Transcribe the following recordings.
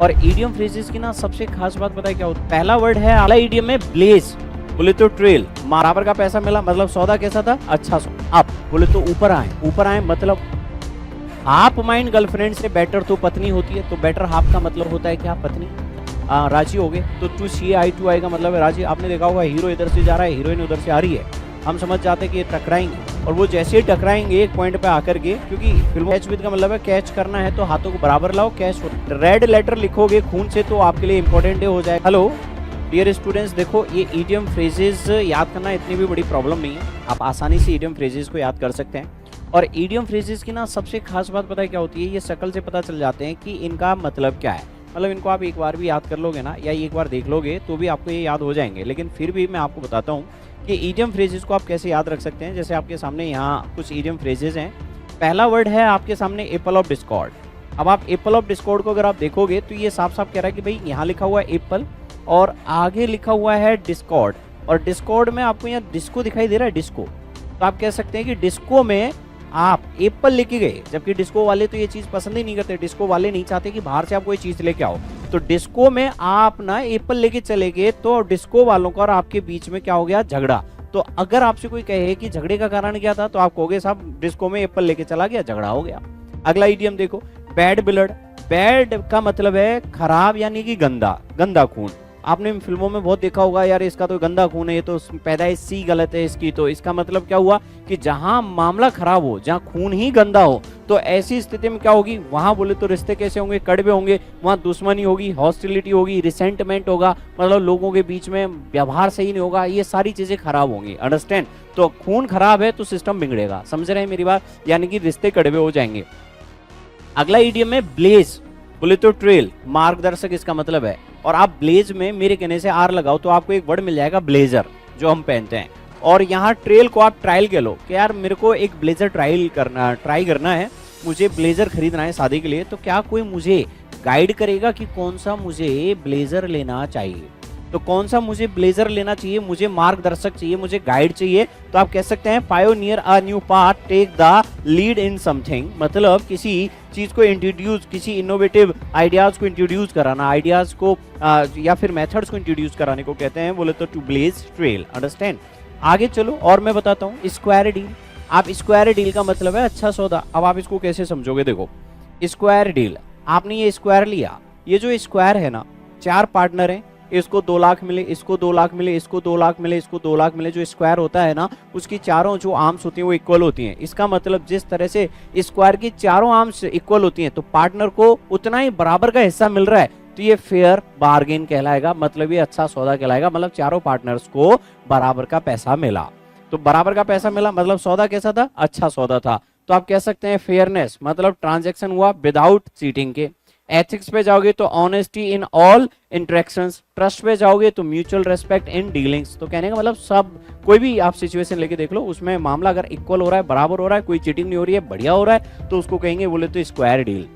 और idiom phrases की ना सबसे खास बात पता है क्या होता है? पहला वर्ड है आला ईडियम में ब्लेज, बोले तो ट्रेल, बराबर का पैसा मिला मतलब सौदा कैसा था? अच्छा सौदा। अप बोले तो ऊपर आए, ऊपर आए मतलब हाफ माइंड गर्लफ्रेंड से बेटर तो पत्नी होती है, तो बेटर हाफ का मतलब होता है क्या? पत्नी। राजी हो गए तो टू सी आई टू आई का मतलब है राजी। आपने देखा होगा हीरो इधर से जा रहा है, हीरोइन उधर से आ रही है, हम समझ जाते हैं कि ये टकराएंगे, और वो जैसे ही टकराएंगे एक पॉइंट पे आकर के, क्योंकि फिल्म कैच विद का मतलब है कैच करना है तो हाथों को बराबर लाओ, कैच। रेड लेटर लिखोगे खून से तो आपके लिए इंपॉर्टेंट डे हो जाए। हेलो डियर स्टूडेंट्स, देखो ये ईडियम फ्रेजेस याद करना इतनी भी बड़ी प्रॉब्लम नहीं है, आप आसानी से ईडियम फ्रेजेस को याद कर सकते हैं। और ईडियम फ्रेजेस की ना सबसे खास बात पता है क्या होती है? ये शक्ल से पता चल जाते हैं कि इनका मतलब क्या है। मतलब इनको आप एक बार भी याद कर लोगे ना, या एक बार देख लोगे तो भी आपको ये याद हो जाएंगे। लेकिन फिर भी मैं आपको बताता हूँ कि ईडियम फ्रेजेस को आप कैसे याद रख सकते हैं। जैसे आपके सामने यहाँ कुछ ईडियम फ्रेजेस हैं। पहला वर्ड है आपके सामने एप्पल ऑफ डिस्कॉर्ड। अब आप एप्पल ऑफ डिस्कॉर्ड को अगर आप देखोगे तो ये साफ साफ कह रहा है कि भाई यहाँ लिखा हुआ है एप्पल और आगे लिखा हुआ है डिस्कॉर्ड, और डिस्कॉर्ड में आपको यहाँ डिस्को दिखाई दे रहा है, डिस्को। तो आप कह सकते हैं कि डिस्को में आप एप्पल लेके गए, जबकि डिस्को वाले तो ये चीज पसंद ही नहीं करते। डिस्को वाले नहीं चाहते कि बाहर से आप कोई चीज लेके आओ, तो डिस्को में आप ना एप्पल लेके चले गए, तो डिस्को वालों का और आपके बीच में क्या हो गया? झगड़ा। तो अगर आपसे कोई कहे कि झगड़े का कारण क्या था, तो आप कहोगे साहब डिस्को में एप्पल लेके चला गया, झगड़ा हो गया। अगला ईडियम देखो, बैड ब्लड। बैड का मतलब है खराब, यानी कि गंदा, गंदा खून। आपने फिल्मों में बहुत देखा होगा यार इसका तो गंदा खून है, ये तो पैदाइश सी गलत है इसकी। तो इसका मतलब क्या हुआ कि जहां मामला खराब हो, जहां खून ही गंदा हो, तो ऐसी स्थिति में क्या होगी? वहां बोले तो रिश्ते कैसे होंगे? कड़वे होंगे, वहां दुश्मनी होगी, हॉस्टिलिटी होगी, रिसेंटमेंट होगा, मतलब लोगों के बीच में व्यवहार सही नहीं होगा, ये सारी चीजें खराब होंगी। अंडरस्टैंड? तो खून खराब है तो सिस्टम बिगड़ेगा, समझ रहे हैं मेरी बात? यानी कि रिश्ते कड़वे हो जाएंगे। अगला ईडियम है ब्लेज, बोले तो ट्रेल, मार्गदर्शक इसका मतलब है। और आप ब्लेज में मेरे कहने से आर लगाओ तो आपको एक वर्ड मिल जाएगा ब्लेजर, जो हम पहनते हैं। और यहाँ ट्रेल को आप ट्रायल कह लो कि यार मेरे को एक ब्लेजर ट्राई करना है, मुझे ब्लेजर खरीदना है शादी के लिए, तो क्या कोई मुझे गाइड करेगा कि कौन सा मुझे ब्लेजर लेना चाहिए? तो कौन सा मुझे ब्लेजर लेना चाहिए, मुझे मार्गदर्शक चाहिए, मुझे गाइड चाहिए, तो आप कह सकते हैं pioneer a new path, take the lead in something. मतलब किसी चीज को इंट्रोड्यूस, किसी इनोवेटिव आइडियाज को इंट्रोड्यूस कराना, आइडियाज को या फिर मेथड्स को इंट्रोड्यूस कराने को कहते हैं, बोले तो टू ब्लेज ट्रेल। अंडरस्टैंड? आगे चलो और मैं बताता हूँ। Square deal. आप स्क्वायर डील का मतलब है अच्छा सौदा। अब आप इसको कैसे समझोगे? देखो स्क्वायर डील, आपने ये स्क्वायर लिया, ये जो स्क्वायर है ना, 4 पार्टनर हैं, इसको 2 लाख मिले, इसको 2 लाख मिले, इसको 2 लाख मिले, इसको 2 लाख मिले। जो स्क्वायर होता है ना, उसकी चारों जो आर्म्स होती हैं वो इक्वल होती हैं। इसका मतलब जिस तरह से स्क्वायर की चारों आर्म्स इक्वल होती हैं, तो पार्टनर को उतना ही बराबर का हिस्सा मिल रहा है, तो ये फेयर बार्गेन कहलाएगा, मतलब ये अच्छा सौदा कहलाएगा। मतलब चारों पार्टनर्स को बराबर का पैसा मिला, तो बराबर का पैसा मिला मतलब सौदा कैसा था? अच्छा सौदा था। तो आप कह सकते हैं फेयरनेस, मतलब ट्रांजैक्शन हुआ विदाउट चीटिंग के। एथिक्स पे जाओगे तो honesty in all interactions. Trust पे जाओगे तो म्यूचुअल रेस्पेक्ट इन डीलिंग्स। तो कहने का मतलब सब, कोई भी आप सिचुएशन लेके देख लो, उसमें मामला अगर इक्वल हो रहा है, बराबर हो रहा है, कोई चीटिंग नहीं हो रही है, बढ़िया हो रहा है, तो उसको कहेंगे बोले तो स्क्वायर डील।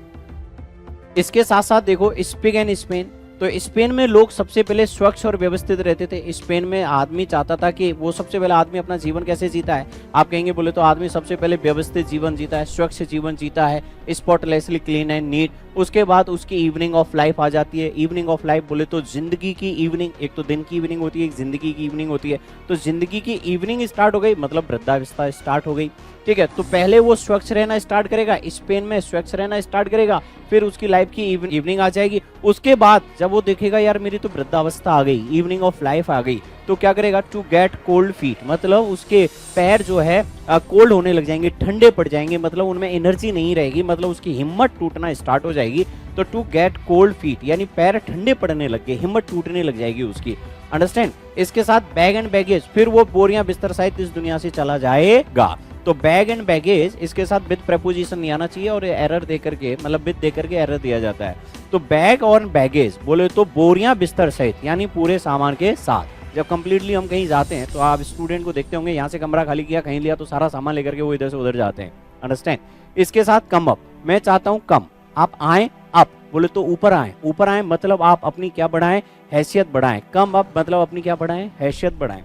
इसके साथ साथ देखो स्पिग एंड स्पेन। तो स्पेन में लोग सबसे पहले स्वच्छ और व्यवस्थित रहते थे। स्पेन में आदमी चाहता था कि वो सबसे पहले आदमी अपना जीवन कैसे जीता है, आप कहेंगे बोले तो आदमी सबसे पहले व्यवस्थित जीवन जीता है, स्वच्छ जीवन जीता है, स्पॉटलेसली क्लीन एंड नीट। उसके बाद उसकी इवनिंग ऑफ लाइफ आ जाती है। इवनिंग ऑफ लाइफ बोले तो जिंदगी की इवनिंग, एक तो दिन की इवनिंग होती है, एक जिंदगी की इवनिंग होती है। तो जिंदगी की इवनिंग स्टार्ट हो गई, मतलब वृद्धावस्था स्टार्ट हो गई। ठीक है, तो पहले वो स्वच्छ रहना स्टार्ट करेगा, स्पेन में स्वच्छ रहना स्टार्ट करेगा, फिर उसकी लाइफ की इवनिंग आ जाएगी। उसके बाद जब वो देखेगा यार मेरी तो वृद्धावस्था आ गई, इवनिंग ऑफ लाइफ आ गई, तो क्या करेगा? टू गेट कोल्ड फीट, मतलब उसके पैर जो है कोल्ड होने लग जाएंगे, ठंडे पड़ जाएंगे, मतलब उनमें एनर्जी नहीं रहेगी, मतलब उसकी हिम्मत टूटना स्टार्ट हो जाएगी। तो टू गेट कोल्ड फीट यानी पैर ठंडे पड़ने लग गए, हिम्मत टूटने लग जाएगी उसकी। अंडरस्टैंड? इसके साथ बैग एंड बैगेज, फिर वो बोरियां बिस्तर सहित इस दुनिया से चला जाएगा। तो बैग एंड बैगेज, इसके साथ विद प्रपोजिशन नहीं आना चाहिए, और एरर दे करके, मतलब विद दे करके एरर दिया जाता है। तो बैग और बैगेज बोले तो बोरियां बिस्तर सहित, यानी पूरे सामान के साथ। जब कंप्लीटली हम कहीं जाते हैं तो आप स्टूडेंट को देखते होंगे, यहाँ से कमरा खाली किया, कहीं लिया, तो सारा सामान लेकर के वो इधर से उधर जाते हैं। अंडरस्टैंड? इसके साथ कम अप, मैं चाहता हूँ कम, आप आए अप, बोले तो ऊपर आए। ऊपर आए मतलब आप अपनी क्या बढ़ाएं? हैसियत बढ़ाएं। कम अप मतलब अपनी क्या बढ़ाएं? हैसियत बढ़ाएं।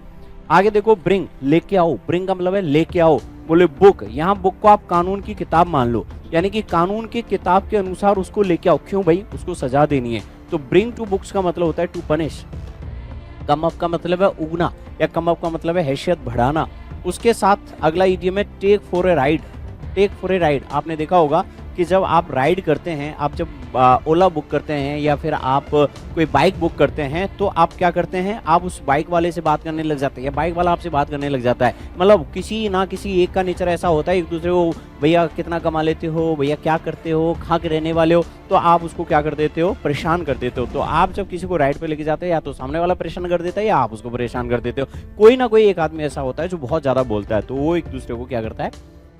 आगे देखो ब्रिंग, लेके आओ। ब्रिंग का मतलब है लेके आओ, बोले बुक, यहाँ बुक को आप कानून की किताब मान लो, यानी कि कानून की किताब के अनुसार उसको लेके आओ। क्यों भाई, उसको सजा देनी है। तो ब्रिंग टू बुक्स का मतलब होता है टू पनिश। कम अप का मतलब है उगना, या कम अप का मतलब है हैसियत बढ़ाना। उसके साथ अगला इडियम है take for a ride. Take for a ride आपने देखा होगा कि जब आप राइड करते हैं, आप जब ओला बुक करते हैं या फिर आप कोई बाइक बुक करते हैं, तो आप क्या करते हैं, आप उस बाइक वाले से बात करने लग जाते हैं या बाइक वाला आपसे बात करने लग जाता है। मतलब किसी ना किसी एक का नेचर ऐसा होता है, एक दूसरे को भैया कितना कमा लेते हो, भैया क्या करते हो, कहाँ के रहने वाले हो, तो आप उसको क्या कर देते हो, परेशान कर देते हो। तो आप जब किसी को राइड पे लेके जाते हैं, या तो सामने वाला परेशान कर देता है या आप उसको परेशान कर देते हो। कोई ना कोई एक आदमी ऐसा होता है जो बहुत ज्यादा बोलता है, तो वो एक दूसरे को क्या करता है,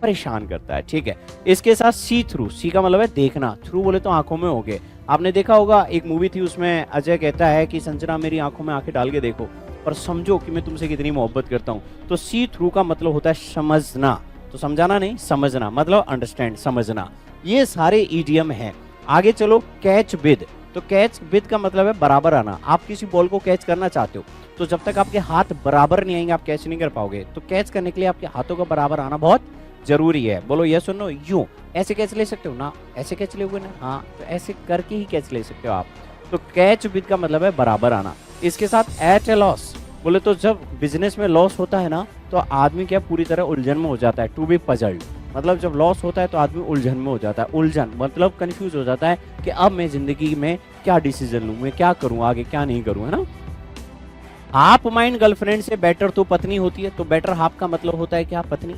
परेशान करता है। ठीक है, इसके साथ सी थ्रू, सी का मतलब है देखना, थ्रू बोले तो आंखों में हो गए। आपने देखा होगा एक मूवी थी, उसमें अजय कहता है कि संजना मेरी आंखों में आंखें डाल के देखो और समझो कि मैं तुमसे कितनी मोहब्बत करता हूँ। तो सी थ्रू का मतलब होता है समझना, तो समझाना नहीं, समझना, मतलब अंडरस्टैंड, समझना। ये सारे ईडियम हैं। आगे चलो, कैच विद। तो कैच विद का मतलब है बराबर आना। आप किसी बॉल को कैच करना चाहते हो, तो जब तक आपके हाथ बराबर नहीं आएंगे आप कैच नहीं कर पाओगे। तो कैच करने के लिए आपके हाथों का बराबर आना बहुत जरूरी है। बोलो यस और नो। यूं ऐसे कैच ले सकते हो ना, ऐसे कैच लोगे ना, हाँ, तो ऐसे करके ही कैच ले सकते हो आप। तो कैच विद का मतलब है बराबर आना। इसके साथ एट ए लॉस, बोले तो जब बिजनेस में लॉस होता है ना, तो आदमी क्या पूरी तरह उलझन में हो जाता है। टू बी पजल्ड, मतलब जब लॉस होता है तो आदमी उलझन में हो जाता है। उलझन मतलब कंफ्यूज हो जाता है कि अब मैं जिंदगी में क्या डिसीजन लूं, मैं क्या करूं, आगे क्या नहीं करूं, है ना। हाफ माइंड गर्लफ्रेंड से बेटर तो पत्नी होती है। तो बेटर हाफ का मतलब होता है क्या, पत्नी।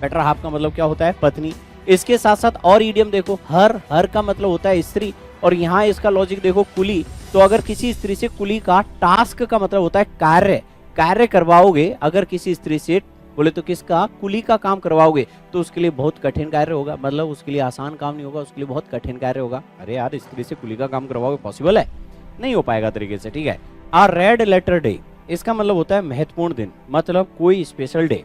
बेटर हाफ का मतलब क्या होता है, पत्नी। इसके साथ साथ और ईडियम देखो, हर का मतलब होता है स्त्री, और यहाँ इसका लॉजिक देखो, कुली। तो अगर किसी स्त्री से, कुली का टास्क का मतलब होता है कार्य, कार्य करवाओगे अगर किसी स्त्री से, बोले तो किसका, कुली का काम करवाओगे, तो उसके लिए बहुत कठिन कार्य होगा। मतलब उसके लिए आसान काम नहीं होगा, उसके लिए बहुत कठिन कार्य होगा। अरे यार, स्त्री से कुली का काम करवाओगे, पॉसिबल है, नहीं हो पाएगा तरीके से। ठीक है। आ रेड लेटर डे, इसका मतलब होता है महत्वपूर्ण दिन, मतलब कोई स्पेशल डे।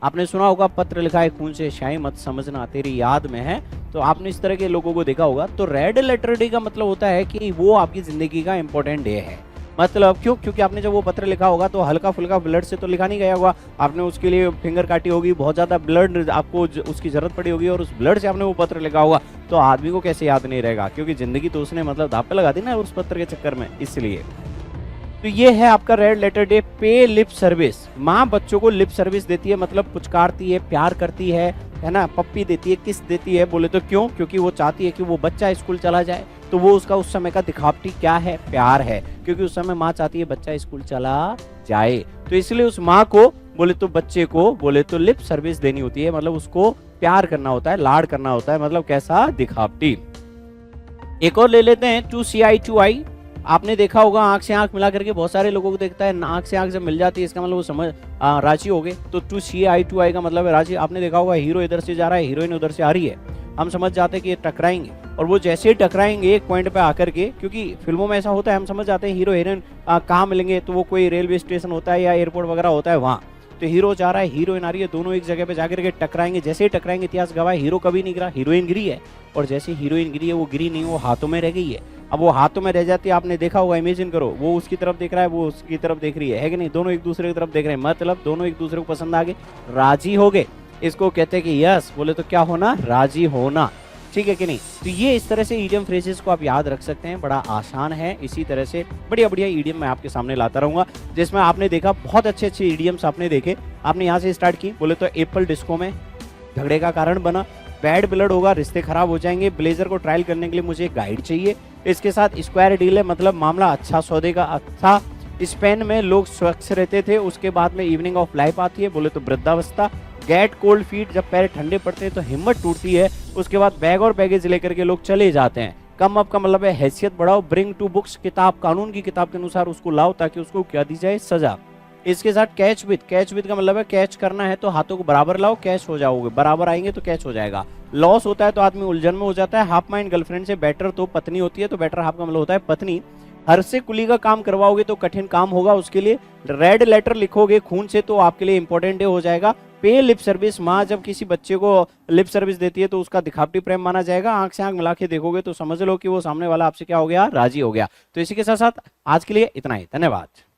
आपने सुना होगा पत्र लिखा है खून से स्याही मत समझना तेरी याद में है, तो आपने इस तरह के लोगों को देखा होगा। तो रेड लेटर डे का मतलब होता है कि वो आपकी जिंदगी का इंपॉर्टेंट डे है। मतलब क्यों, क्योंकि आपने जब वो पत्र लिखा होगा तो हल्का फुल्का ब्लड से तो लिखा नहीं गया होगा, आपने उसके लिए फिंगर काटी होगी, बहुत ज्यादा ब्लड आपको उसकी जरूरत पड़ी होगी, और उस ब्लड से आपने वो पत्र लिखा होगा। तो आदमी को कैसे याद नहीं रहेगा, क्योंकि जिंदगी तो उसने मतलब दांव पे लगा दी ना उस पत्र के चक्कर में, इसलिए। तो ये है आपका रेड लेटर डे। पे लिप सर्विस, माँ बच्चों को लिप सर्विस देती है, मतलब पुचकारती है, प्यार करती है ना, पप्पी देती है, किस देती है, बोले तो क्यों, क्योंकि वो चाहती है कि वो बच्चा स्कूल चला जाए। तो वो उसका उस समय का दिखावटी क्या है, प्यार है, क्योंकि उस समय माँ चाहती है बच्चा स्कूल चला जाए। तो इसलिए उस माँ को बोले तो, बच्चे को बोले तो लिप सर्विस देनी होती है, मतलब उसको प्यार करना होता है, लाड करना होता है, मतलब कैसा, दिखावटी। एक और ले लेते हैं, टू सी आई टू आई। आपने देखा होगा आंख से आंख मिला करके बहुत सारे लोगों को देखता है, आंख से आंख जब मिल जाती है इसका मतलब वो समझ राजी हो गए। तो टू सी आई टू आई का मतलब है राजी। आपने देखा होगा हीरो इधर से जा रहा है, हीरोइन उधर से आ रही है, हम समझ जाते हैं कि ये टकराएंगे, और वो जैसे ही टकराएंगे एक पॉइंट पे आकर के, क्योंकि फिल्मों में ऐसा होता है, हम समझ जाते हैं हीरो हीरोइन कहाँ मिलेंगे, तो वो कोई रेलवे स्टेशन होता है या एयरपोर्ट वगैरह होता है वहाँ। तो हीरो जा रहा है, हीरोइन आ रही है, दोनों एक जगह पे जाकर के टकराएंगे। जैसे ही टकराएंगे, इतिहास गवाह, हीरो कभी नहीं गिरा, हीरोइन गिरी है, और जैसे हीरोइन गिरी है वो गिरी नहीं, वो हाथों में रह गई है। अब वो हाथों में रह जाती है, आपने देखा होगा, इमेजिन करो, वो उसकी तरफ देख रहा है, वो उसकी तरफ देख रही है कि नहीं, दोनों एक दूसरे की तरफ देख रहे हैं, मतलब दोनों एक दूसरे को पसंद आ गए, राजी हो गए। इसको कहते हैं कि यस, बोले तो क्या होना, राजी होना। ठीक है कि नहीं। तो ये इस तरह से ईडियम फ्रेजेस को आप याद रख सकते हैं, बड़ा आसान है। इसी तरह से बढ़िया बढ़िया ईडियम मैं आपके सामने लाता रहूंगा, जिसमें आपने देखा बहुत अच्छे अच्छे ईडियम्स आपने देखे। आपने यहाँ से स्टार्ट की, बोले तो एप्पल डिस्को में झगड़े का कारण बना, बैड ब्लड होगा, रिश्ते खराब हो जाएंगे, ब्लेजर को ट्रायल करने के लिए मुझे एक गाइड चाहिए। इसके साथ स्क्वायर डील है, मतलब मामला अच्छा सौदे का अच्छा। स्पेन में लोग स्वच्छ रहते थे, उसके बाद में इवनिंग ऑफ लाइफ आती है, बोले तो वृद्धावस्था। गेट कोल्ड फीट, जब पैर ठंडे पड़ते हैं तो हिम्मत टूटती है, उसके बाद बैग और बैगेज लेकर के लोग चले जाते हैं। कम अप का मतलब है हैसियत बढ़ाओ। ब्रिंग टू बुक्स, किताब, कानून की किताब के अनुसार उसको लाओ ताकि उसको क्या दी जाए, सजा। इसके साथ कैच विद, कैच विद का मतलब है कैच करना है तो हाथों को बराबर लाओ, कैच हो जाओगे, बराबर आएंगे तो कैच हो जाएगा। लॉस होता है तो आदमी उलझन में हो जाता है। हाफ माइंड गर्लफ्रेंड से बेटर तो पत्नी होती है, तो बेटर हाफ का मतलब होता है पत्नी। हर से कुली का काम करवाओगे तो कठिन काम होगा उसके लिए। रेड लेटर लिखोगे खून से तो आपके लिए इंपॉर्टेंट डे हो जाएगा। पे लिप सर्विस, माँ जब किसी बच्चे को लिप सर्विस देती है तो उसका दिखावटी प्रेम माना जाएगा। आंख से आंख मिला के देखोगे तो समझ लो कि वो सामने वाला आपसे क्या हो गया, राजी हो गया। तो इसी के साथ साथ आज के लिए इतना ही, धन्यवाद।